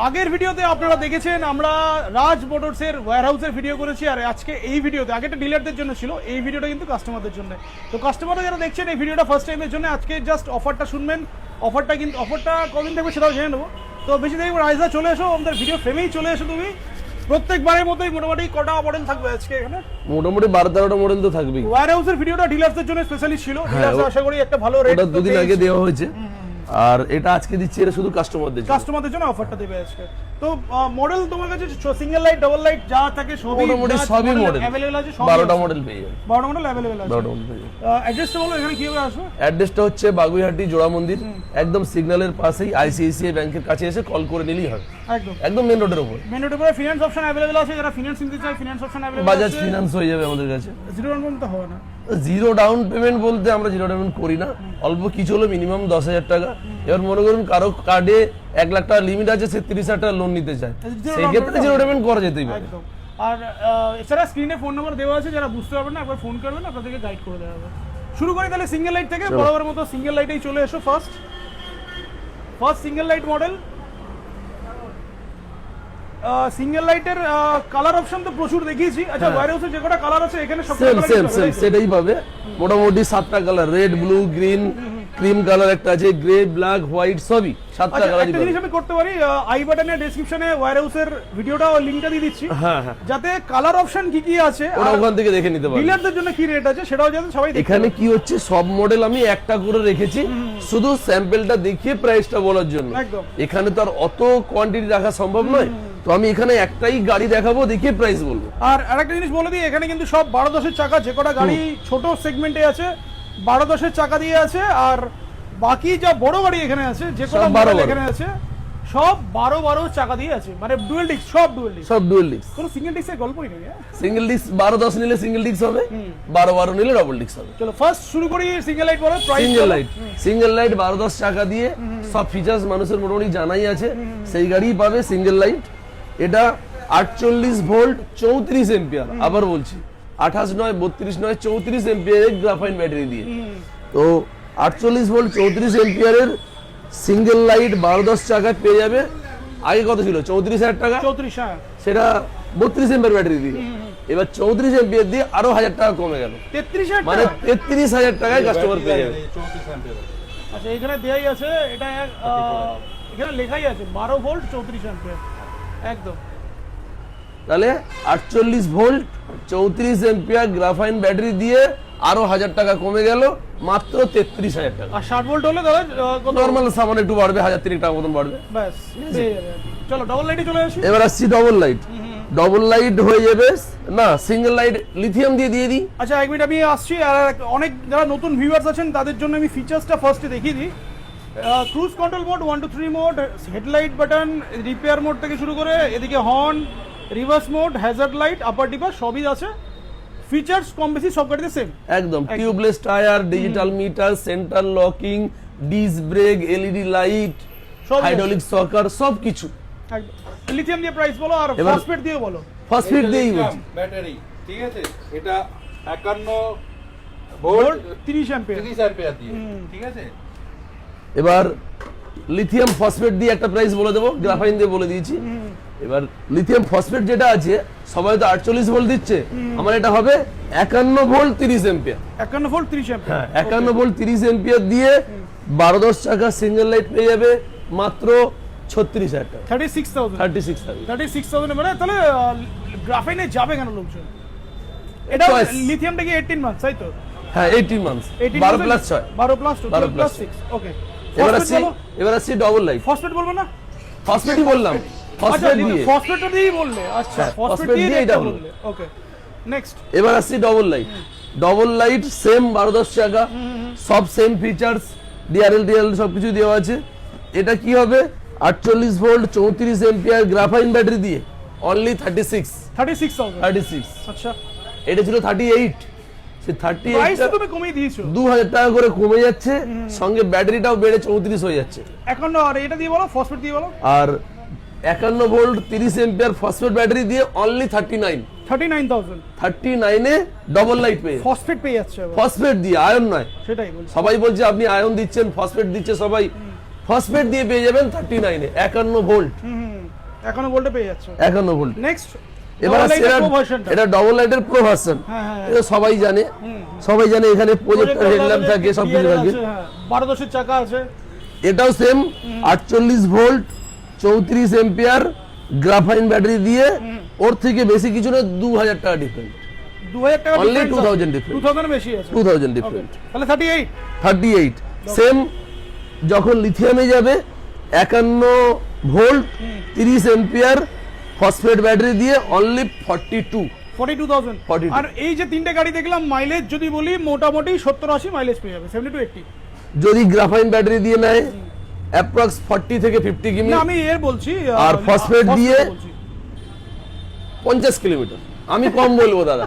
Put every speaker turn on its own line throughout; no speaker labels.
আগের ভিডিওতে আপনারা দেখেছেন আমরা রাজ মোটরসের ওয়্যারহাউসের ভিডিও করেছি, আর আজকে এই ভিডিওতে, আগেটা ডিলারদের জন্য ছিল, এই ভিডিওটা কিন্তু কাস্টমারদের জন্য। তো কাস্টমাররা যারা দেখছেন এই ভিডিওটা ফার্স্ট টাইমের জন্য, আজকে জাস্ট অফারটা শুনবেন। অফারটা কদিন থাকবে সেটাও জেনে নেবো। তো বেশি দেরি রাইজা চলে এসো, আমাদের ভিডিও ফ্রেমেই চলে এসো তুমি। প্রত্যেকবারের মতোই মোটামুটি কটা মডেল থাকবে আজকে এখানে?
মোটামুটি 12-13টা মডেল তো থাকবেই।
ওয়্যারহাউসের ভিডিওটা ডিলারদের জন্য স্পেশালি ছিল, ডিলারস আশা করি একটা ভালো রেট
দুদিন আগে দেওয়া হয়েছে, আর এটা আজকে দিচ্ছি, এটা শুধু কাস্টমারদের
জন্য অফারটা দেবে আজকে। তো মডেল তোমার কাছে সিঙ্গেল লাইট, ডাবল লাইট যা থাকে সবই
মডেল
अवेलेबल আছে,
12টা মডেল পেয়ে যাবে।
12টা মডেল अवेलेबल আছে।
12টা মডেল পেয়ে যাবে।
অ্যাড্রেসটা বলো, এখানে কিভাবে আসবে?
অ্যাড্রেসটা হচ্ছে বাগুইহাটি জোড়া মন্দির, একদম সিগন্যালের পাশেই আইসিআইসিআই ব্যাংকের কাছে এসে কল করে নিলেই হবে। একদম মেন রোডের উপর।
মেন রোডের উপরে ফিনান্স অপশন अवेलेबल আছে, যারা ফিনান্স নিতে চায় ফিনান্স অপশন अवेलेबल আছে।
বাজাজ ফিনান্স হয়ে যাবে আমাদের কাছে।
জিরো ডাউন পেমেন্ট তো হবে না?
জিরো ডাউন পেমেন্ট বলতে আমরা জিরো ডাউন পেমেন্ট করি না, অল্প কিছু হলো মিনিমাম 10,000 টাকা। এবার মনে করুন কারো কার্ডে 1 লাখ টাকা লিমিট আছে, সে 30,000 টাকা লোন নিতে চায়, সেই ক্ষেত্রে জিরো পেমেন্ট করা যেতেই পারে।
আর এছাড়া স্ক্রিনে ফোন নাম্বার দেওয়া আছে, যারা বুঝতে পারবেন না একবার ফোন করবেন, আপনাদেরকে গাইড করে দেওয়া হবে। শুরু করি তাহলে সিঙ্গেল লাইট থেকে। বরাবর মতো সিঙ্গেল লাইটেই চলে এসো। First single light model. Single লাইটের কালার অপশন তো প্রচুর দেখিয়েছি। আচ্ছা, ওয়্যারহাউসে যে কটা কালার আছে এখানে সব
সেম সেটাই পাবে। মোটামুটি 7টা colour, red, blue, green, cream colour একটা আছে, গ্রে, ব্ল্যাক, হোয়াইট, সবই 7টা কালার।
একটা জিনিস আমি করতে পারি, আই বাটনে ডেসক্রিপশনে ওয়্যারহাউসের ভিডিওটা লিংকটা দিয়ে দিচ্ছি, যাতে কালার অপশন কি কি আছে
ওটা ওখান থেকে দেখে নিতে পারবে।
ডিলারদের জন্য কি রেট আছে সেটাও যাতে সবাই দেখে।
এখানে কি হচ্ছে, সব মডেল আমি একটা করে রেখেছি শুধু স্যাম্পলটা দেখিয়ে প্রাইসটা বলার জন্য। এখানে তো আর অত কোয়ান্টিটি রাখা সম্ভব নয়, তো আমি এখানে একটাই গাড়ি দেখাবো, দেখিয়ে প্রাইস বলবো।
আর আরেকটা জিনিস বলে দিই, এখানে কিন্তু সব 12-10 চাকা, যে কটা গাড়ি ছোট সেগমেন্টে আছে 12-10 চাকা দিয়ে আছে, আর বাকি যা বড় গাড়ি এখানে আছে, যে কটা মডেল এখানে আছে সব 12 চাকা দিয়ে আছে, মানে ডুয়াল ডিস্ক, সব ডুয়াল ডিস্ক। কোনো সিঙ্গেল ডিস্কের গল্পই নেই।
সিঙ্গেল ডিস্ক 12-10 নিলে সিঙ্গেল ডিস্ক হবে, 12-12 নিলে ডাবল ডিস্ক হবে।
চলো ফার্স্ট শুরু করি সিঙ্গেল লাইট বলে। প্রাইস
সিঙ্গেল লাইট 12-10 চাকা দিয়ে, সব ফিচার্স মানুষের মোটামুটি জানাই আছে, সেই গাড়িই পাবে সিঙ্গেল লাইট। এটা 48 ভোল্ট 34 এম্পিয়ার, আবার বলছি 28 নয় 32 নয় 34 এম্পিয়ারের গ্রাফাইন ব্যাটারি দিয়ে। তো 48 ভোল্ট 34 এম্পিয়ারের সিঙ্গেল লাইট 12-10 চাকা পেয়ে যাবে। আগে কত ছিল? 34,000 টাকা।
34,
সেটা 32 এম্পিয়ার ব্যাটারি দিয়ে। এবার 34 এম্পিয়ার দিয়ে আরো 1000 টাকা কমে গেল,
33,000,
মানে 33,000 টাকায় কাস্টমার পেয়ে যাবে।
আচ্ছা, এখানে দেয়াই আছে, এটা এখানে লেখাই আছে 12 ভোল্ট 34 এম্পিয়ার একদম।
তাহলে 48 ভোল্ট 34 এম্পিয়ার গ্রাফাইন ব্যাটারি দিয়ে আরো 1000 টাকা কমে গেল, মাত্র 33,000 টাকা।
আর 60 ভোল্ট হলে দাদা
নরমাল সামান্য একটু বাড়বে, 1003 টাকা মতন বাড়বে।
ব্যাস, চলো ডাবল লাইটে চলে আসি।
এবার আসছি ডাবল লাইট। ডাবল লাইট হয়ে যাবে না, সিঙ্গেল লাইট লিথিয়াম দিয়ে দিই।
আচ্ছা, এক মিনিট আমি আসছি। আর অনেক যারা নতুন ভিউয়ার্স আছেন তাদের জন্য আমি ফিচার্সটা ফার্স্টে দেখিয়ে দিই। Cruise control mode 1 to 3 mode, headlight button, repair mode থেকে শুরু করে এদিকে horn, reverse mode, hazard light, upper dipper সবই আছে। ফিচার্স কম বেশি সব গাড়িতে সেম
একদম। Tubeless tyre, digital meter, centre locking, disc brake, LED light, hydraulic shocker, সবকিছু
একদম। লিথিয়াম দিয়ে প্রাইস বলো, আর ফসফেট দিয়ে বলো।
ফসফেট দিয়েই বলছি।
ব্যাটারি ঠিক আছে, এটা 51 ভোল্ট
30 অ্যাম্পিয়ার
দিয়ে, ঠিক আছে।
এবার লিথিয়াম ফসফেট দিয়ে একটা প্রাইস বলে দেবো, গ্রাফাইন দিয়ে বলে দিয়েছি। এবার লিথিয়াম ফসফেট যেটা আছে, সবাই তো 48 ভোল্ট দিচ্ছে, আমার এটা হবে 51 ভোল্ট 30 এম্পিয়ার।
51 ভোল্ট 30 অ্যাম্পিয়ার,
হ্যাঁ 51 ভোল্ট 30 এম্পিয়ার দিয়ে 12-10 চাকা সিঙ্গেল লাইট পেয়ে যাবে মাত্র 36,000 টাকা।
36,000 মানে তাহলে গ্রাফাইনে যাবে কেন লোকজন? এটা লিথিয়ামটা কি 18 মান্থস তাই তো?
হ্যাঁ 18 মান্থস, 12 প্লাস 6,
12 প্লাস 2, 12 প্লাস 6। ওকে,
এবার আসছি ডাবল লাইট।
ফসফেট বলবো না?
ফসফেটই বললাম, ফসফেট দিয়ে।
ফসফেটটা দিয়েই বললে, আচ্ছা ফসফেট দিয়ে এটা বললে। ওকে, নেক্সট।
এবার আসছি double light. Double light same 12-10 চাকা, সব সেম ফিচার্স, ডিআরএল সবকিছু দেওয়া আছে। এটা কি হবে? 48 ভোল্ট 34 এম্পিয়ার গ্রাফাইন ব্যাটারি দিয়ে অনলি 36,000।
আচ্ছা,
এটা ছিল 38, সে 38
প্রাইস তুমি কমিয়ে দিয়েছো,
2000 টাকা করে কমে যাচ্ছে, সঙ্গে ব্যাটারিটাও বেড়ে 34 হয়ে যাচ্ছে
এখন। আর এটা দিয়ে বলো, ফসফেট দিয়ে বলো।
আর 51 ভোল্ট 30 এম্পিয়ার ফসফেট ব্যাটারি দিয়ে অনলি 39,000 এ ডাবল লাইট পেয়ে
ফসফেট পেয়ে যাচ্ছে।
ফসফেট দিয়ে, আয়ন নয়।
সেটাই বলছি,
সবাই বলছে আপনি আয়ন দিচ্ছেন, ফসফেট দিচ্ছে সবাই, ফসফেট দিয়ে পেয়ে যাবেন 39 এ 51 ভোল্ট।
এখনো ভোল্টে পেয়ে যাচ্ছে।
51 ভোল্ট।
নেক্সট
এবার এটা ডবল লাইটের প্রো ভার্সন, এটা সবাই জানে, এখানে প্রজেক্টর হেডল্যাম্প থাকে, সবকিছু থাকে।
12 চাকা আছে।
এটাও same 48 volt 34 ampere graphene battery দিয়ে, ওর থেকে বেশি কিছু না, 2000 টাকা ডিফারেন্ট।
2000 টাকা
অনলি 2000 ডিফারেন্ট,
2000 বেশি আছে,
2000 ডিফারেন্ট।
তাহলে 38
সেম। যখন লিথিয়ামে যাবে 51 ভোল্ট 30 এম্পিয়ার ফসফেট ব্যাটারি দিয়ে অনলি
42,000। আর এই যে তিনটে গাড়ি দেখলাম, মাইলেজ যদি বলি মোটামুটি 70-80 মাইলেজ পেয়ে যাবে, 70-80
যদি গ্রাফাইন ব্যাটারি দিয়ে নেয় অ্যাপ্রক্স 40 থেকে 50 কিমি।
না আমি এর বলছি,
আর ফসফেট দিয়ে 50 কিলোমিটার। আমি কম বলবো দাদা,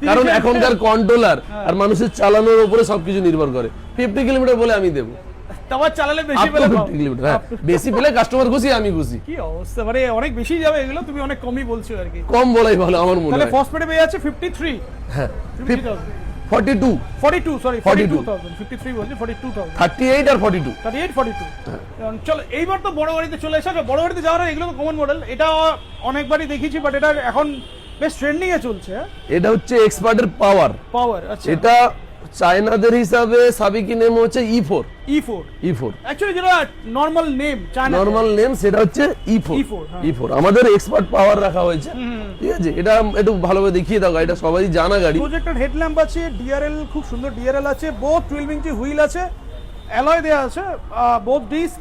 কারণ এখনকার কন্ট্রোলার আর মানুষের চালানোর উপরে সবকিছু নির্ভর করে। 50 কিলোমিটার বলে আমি দেবো,
তারপর চালালে বেশি পেলে
50 কিলোমিটার। হ্যাঁ, বেশি পেলে কাস্টমার খুশি, আমি খুশি।
কি অবস্থা, মানে অনেক বেশি যাবে এগুলো, তুমি অনেক কমই বলছো আর কি।
কম বলাই ভালো আমার মনে
তাহলে
হয়।
ফসফেটে পেয়ে যাচ্ছে 53।
হ্যাঁ,
50,000
42
সরি 42,000, 53 বলছি, 42,000,
38 আর 42।
42। চলো এইবার তো বড় গাড়িতে চলে এসেছে। বড় গাড়িতে যাওয়ার আগে এগুলো তো কমন মডেল, এটা অনেকবারই দেখিয়েছি, বাট এটা এখন বেশ ট্রেন্ডিং এ চলছে।
এটা হচ্ছে এক্সপার্টের পাওয়ার।
আচ্ছা,
এটা চায়নাদের হিসাবে সাবিকি নেম হচ্ছে E4।
অ্যাকচুয়ালি যেটা নরমাল নেম,
সেটা হচ্ছে E4।
হ্যাঁ।
E4 আমাদের এক্সপার্ট পাওয়ার রাখা হয়েছে, ঠিক আছে। এটা একটু ভালোভাবে দেখিয়ে দাও, গাড়িটা সবাই জানা গাড়ি।
প্রজেক্টর হেডল্যাম্প আছে, ডিআরএল খুব সুন্দর ডিআরএল আছে, বোথ 12 ইঞ্চি হুইল আছে, অ্যালয় দেয়া আছে, বোথ ডিস্ক,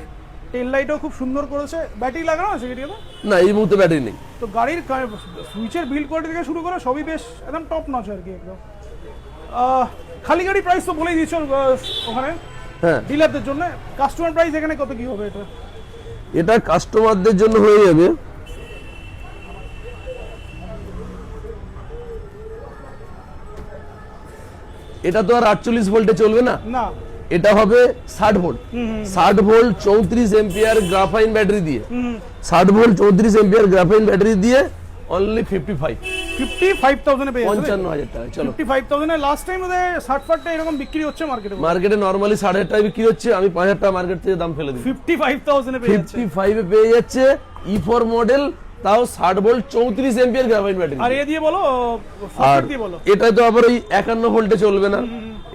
টেল লাইটও খুব সুন্দর করেছে। ব্যাটারি লাগানো আছে গাড়িতে?
না, এই মুহূর্তে ব্যাটারি নেই।
তো গাড়ির সুইচের বিল্ড কোয়ালিটি থেকে শুরু করে সবই বেশ একদম টপ নচ আর কি একদম। খালি গাড়ি প্রাইস তো বলেই দিচ্ছ ওখানে,
হ্যাঁ,
ডিলারদের জন্য। কাস্টমার প্রাইস এখানে কত কি হবে এটা?
এটা কাস্টমারদের জন্য হয়ে যাবে এটা তো আর 48 ভোল্টে চলবে না, এটা হবে 60 volt. 60 volt 34 ampere graphene battery দিয়ে, 60 ভোল্ট 34 এম্পিয়ার গ্রাফাইন ব্যাটারি দিয়ে অনলি
55,000 এ পেয়ে যাবে।
55,000 টাকা। চলো,
55,000 এ লাস্ট টাইম ওদের 60-60 এরকম বিক্রি হচ্ছে
মার্কেটে নরমালি 5,500 টাকা বিক্রি হচ্ছে, আমি 5,000 টাকা মার্কেট থেকে দাম ফেলে দিই।
55,000 এ পেয়ে যাচ্ছে,
55 এ পেয়ে যাচ্ছে E4 মডেল, তাও 60 ভোল্ট 34 এম্পিয়ার গ্রাফাইন ব্যাটারি।
আর এ দিয়ে বলো,
আর
ফসফেট দিয়ে বলো।
এটা তো আবার ওই 51 ভোল্টে চলবে না,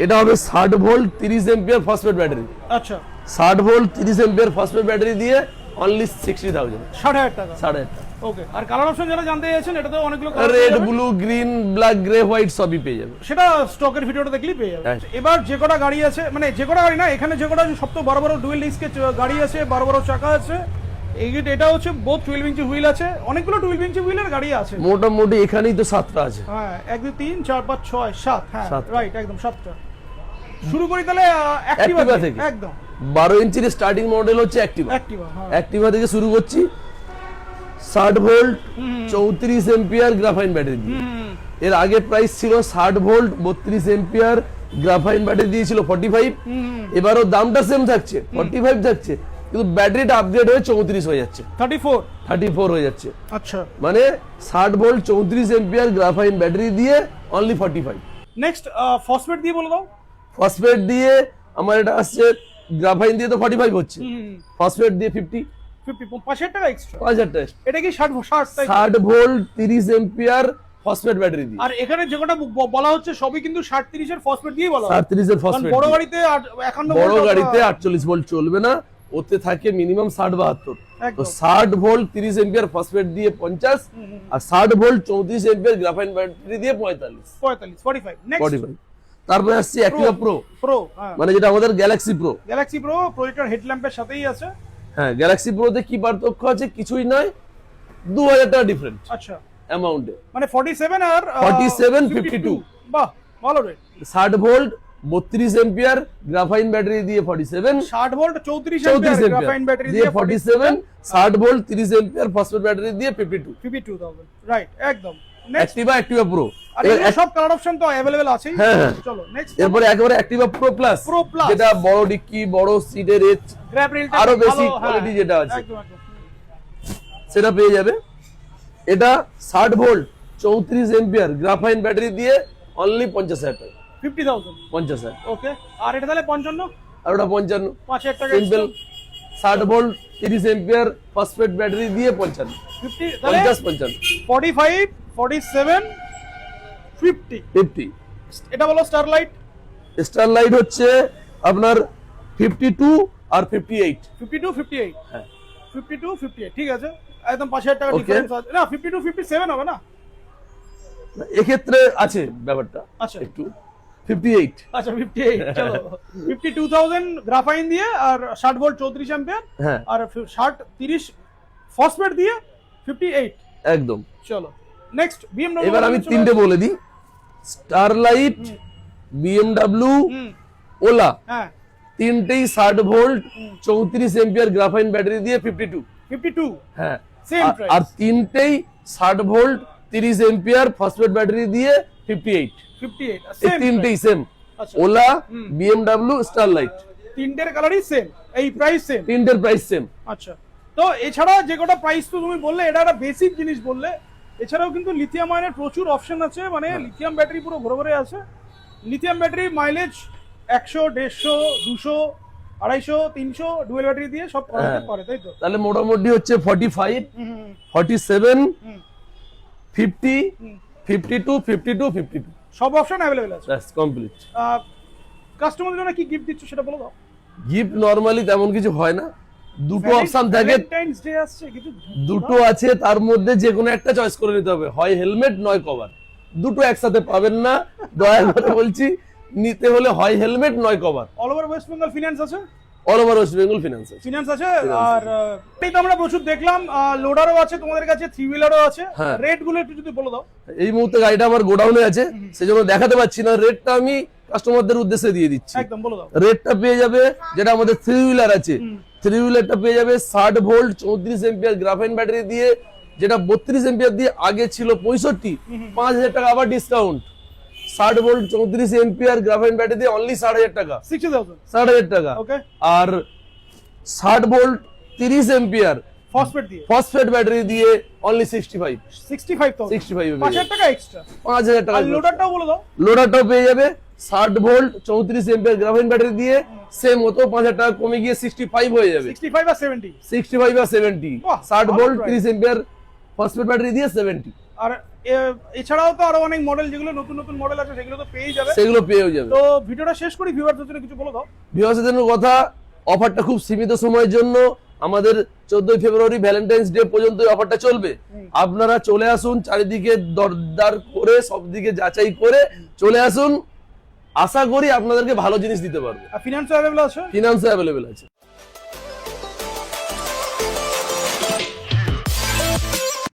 এটা হবে 60 ভোল্ট 30 এম্পিয়ার ফসফেট ব্যাটারি।
আচ্ছা,
60 ভোল্ট 30 এম্পিয়ার ফসফেট ব্যাটারি দিয়ে অনলি 60,000
টাকা।
60,000 টাকা।
ওকে, আর কালার অপশন যারা জানতে চাইছেন, এটা তো অনেকগুলো
red, blue, green, black, grey, white সবই পেয়ে যাবে,
সেটা স্টকের ভিডিওটা দেখলেই পেয়ে যাবে।
হ্যাঁ।
এবার যে কটা গাড়ি আছে, মানে যে কটা গাড়ি না, এখানে যে কটা সব তো বড় বড় ডুয়েল ডিস্কের গাড়ি আছে, বড় চাকা আছে। এটা হচ্ছে বোথ 12 ইঞ্চি হুইল আছে, অনেকগুলো 12 ইঞ্চি হুইলের গাড়ি আছে
মোটামুটি। এখানেই তো 7টা আছে।
হ্যাঁ, 1 2 3 4 5 6 7। হ্যাঁ,
7
রাইট, একদম 7টা। শুরু করি তাহলে
অ্যাক্টিভা থেকে।
একদম
12 ইঞ্চির স্টার্টিং মডেল হচ্ছে অ্যাক্টিভা।
হ্যাঁ,
অ্যাক্টিভা থেকে শুরু করছি। 60 ভোল্ট 34 এম্পিয়ার গ্রাফাইন ব্যাটারি দিয়ে। এর আগে প্রাইস ছিল 60 ভোল্ট 32 এম্পিয়ার গ্রাফাইন ব্যাটারি দিয়েছিল 45। এবারও দামটা সেম থাকছে, 45 থাকছে, কিন্তু ব্যাটারিটা আপগ্রেড হয়ে 34 হয়ে যাচ্ছে, 34 হয়ে যাচ্ছে।
আচ্ছা,
মানে 60 ভোল্ট 34 এম্পিয়ার গ্রাফাইন ব্যাটারি দিয়ে অনলি 45।
নেক্সট ফসফেট দিয়ে বলে দাও।
ফসফেট দিয়ে আমার এটা আসছে, গ্রাফাইন দিয়ে তো 45 হচ্ছে, ফসফেট দিয়ে 50
5,000 টাকা এক্সট্রা।
5,000 টাকা।
এটা কি
60 ভোল্ট 30 এম্পিয়ার ফসফেট ব্যাটারি দিয়ে।
আর এখানে যে কটা বলা হচ্ছে সবই কিন্তু 60-30 এর ফসফেট দিয়ে বলা হয়।
60-30 এর ফসফেট।
বড় গাড়িতে 51
বড় গাড়িতে 48 ভোল্ট চলবে না, ওতে থাকে মিনিমাম 60-72। তো 60 ভোল্ট 30 এম্পিয়ার ফসফেট দিয়ে 50, আর 60 ভোল্ট 34 এম্পিয়ার গ্রাফাইন ব্যাটারি দিয়ে
45। নেক্সট
45। তারপরে আসছে অ্যাক্টিভা প্রো,
হ্যাঁ,
মানে যেটা আমাদের গ্যালাক্সি প্রো।
প্রজেক্টর হেডল্যাম্পের সাথেই আছে।
হ্যাঁ, গ্যালাক্সি প্রোতে কি পার্থক্য আছে? কিছুই নয়, 2000 টাকা ডিফারেন্স।
আচ্ছা,
অ্যামাউন্টে
মানে 47 আর
47 52।
বাহ, ভালো রে।
60 ভোল্ট 32 এম্পিয়ার গ্রাফাইন ব্যাটারি দিয়ে 47,
60 ভোল্ট 34 এম্পিয়ার গ্রাফাইন ব্যাটারি দিয়ে
47, 60 ভোল্ট 30 এম্পিয়ার ফসফেট ব্যাটারি দিয়ে
52,000। রাইট, একদম।
অ্যাক্টিভা প্রো।
আর এই সব কালার অপশন তো अवेलेबल আছেই।
হ্যাঁ,
চলো নেক্সট।
এরপরে একেবারে অ্যাক্টিভা প্রো প্লাস, যেটা বড় ডিক্কি, বড় সিটের এজ, আরো বেশি কোয়ালিটি যেটা আছে, সেটা পেয়ে যাবে। এটা 60 ভোল্ট 34 এম্পিয়ার গ্রাফাইন ব্যাটারি দিয়ে অনলি 50,000 টাকা।
50,000।
50,000।
ওকে, আর এটা তাহলে 55,
আর ওটা 55।
5,000 টাকা।
60 ভোল্ট 30 এম্পিয়ার ফসফেট ব্যাটারি দিয়ে 55
50 তাহলে
55
45 47 50
50
এটা বলো স্টারলাইট
স্টারলাইট হচ্ছে আপনার 52 আর 58
52 58
হ্যাঁ
52 58 ঠিক আছে একদম 5000 টাকা
Okay.
ডিফারেন্স আছে না 52 57 হবে না
এক্ষেত্রে আছে ব্যাপারটা
আচ্ছা।
একটু 58
আচ্ছা 58 চলো 52000 গ্রাফাইন দিয়ে আর 60 ভোল্ট 34 অ্যাম্পিয়ার
হ্যাঁ
আর 60 30 ফসফেট দিয়ে 58
একদম।
চলো নেক্সট বিএমডব্লিউ
এবার আমি তিনটে বলে দিই, স্টারলাইট, বিএমডব্লিউ, ওলা,
হ্যাঁ
তিনটেই 60 ভোল্ট 34 এম্পিয়ার গ্রাফাইন ব্যাটারি দিয়ে 52
52
হ্যাঁ
Same
আর-
price.
আর তিনটেই 60 ভোল্ট 30 এম্পিয়ার ফসফেট ব্যাটারি দিয়ে 58
58
এই
সেম
তিনটেই সেম,
আচ্ছা।
ওলা, বিএমডব্লিউ, স্টারলাইট,
তিনটের কালারই সেম এই প্রাইস সেম
তিনটের প্রাইস সেম।
আচ্ছা তো এছাড়া যে কটা প্রাইস তো তুমি বললে এটা একটা বেসিক জিনিস বললে, এছাড়াও কিন্তু লিথিয়াম আয়নের প্রচুর অপশন আছে, মানে লিথিয়াম ব্যাটারি পুরো ঘরে ঘরে আছে। Lithium battery mileage 100 150 200 250 300 dual battery দিয়ে সব করা যেতে পারে, তাই তো?
তাহলে মোটামুটি হচ্ছে 45
হুম,
47
হুম,
50
হুম।
52 52 52
সব অপশন অ্যাভেলেবেল আছে।
ব্যাস কমপ্লিট।
কাস্টমারের জন্য কি গিফট দিচ্ছ সেটা বলে দাও।
গিফট নরমালি তেমন কিছু হয় না, দুটো অপশন থাকে,
ভ্যালেন্টাইন্স ডে আসছে কিছু
দুটো আছে, তার মধ্যে যে কোনো একটা চয়েস করে নিতে হবে, হয় হেলমেট নয় কভার, দুটো একসাথে পাবেন না, দয়া করে বলছি, নিতে হলে হয় হেলমেট নয় cover.
All over West Bengal finance আছে,
all over West Bengal finance আছে।
ফিনান্স আছে। আর এই তো আমরা প্রচুর দেখলাম, লোডারও আছে তোমাদের কাছে, থ্রি হুইলারও আছে।
হ্যাঁ।
রেট গুলো একটু যদি বলে দাও।
এই মুহূর্তে গাড়িটা আমার গোডাউনে আছে, সেজন্য দেখাতে পাচ্ছি না, রেটটা আমি কাস্টমারদের উদ্দেশ্যে দিয়ে দিচ্ছি।
একদম বলে দাও।
রেটটা পেয়ে যাবে, যেটা আমাদের থ্রি হুইলার আছে, থ্রি হুইলারটা পেয়ে যাবে 60 ভোল্ট 34 এম্পিয়ার গ্রাফাইন ব্যাটারি দিয়ে, যেটা 32 এম্পিয়ার দিয়ে আগে ছিল 65, 5000 টাকা আবার discount. 60 volt 34 ampere graphene battery দিয়ে অনলি 6000 টাকা,
60,000
6000 টাকা।
ওকে।
আর 60 ভোল্ট 30 এম্পিয়ার
ফসফেট দিয়ে
ফসফেট ব্যাটারি দিয়ে অনলি 65
65,000
65
5000 টাকা এক্সট্রা।
5000 টাকা।
আর লোডারটাও বলে দাও।
লোডারটাও পেয়ে যাবে 60 ভোল্ট 34 এম্পিয়ার গ্রাফাইন ব্যাটারি দিয়ে, সেম মতো 5000 টাকা কমে গিয়ে 65 হয়ে যাবে,
65 আর 70।
65 বা 70।
বাহ,
60
ভালো
volt
price।
30 ampere phosphate battery দিয়ে 70,
আর এছাড়াও তো আরো অনেক মডেল, যেগুলো নতুন নতুন মডেল আছে সেগুলো তো পেয়ে যাবে।
সেগুলো পেয়েও যাবে।
তো ভিডিওটা শেষ করি, ভিউয়ারদের জন্য কিছু বলে দাও।
ভিউয়ার্সদের জন্য কথা, অফারটা খুব সীমিত সময়ের জন্য, আমাদের 14 ফেব্রুয়ারি ভ্যালেন্টাইন্স ডে পর্যন্ত এই অফারটা চলবে। আপনারা চলে আসুন, চারিদিকে দরদার করে সব দিকে যাচাই করে চলে আসুন, আশা করি আপনাদেরকে ভালো জিনিস দিতে পারবো।
আর ফিনান্স অ্যাভেলেবল আছে।
ফিনান্স অ্যাভেলেবেল আছে।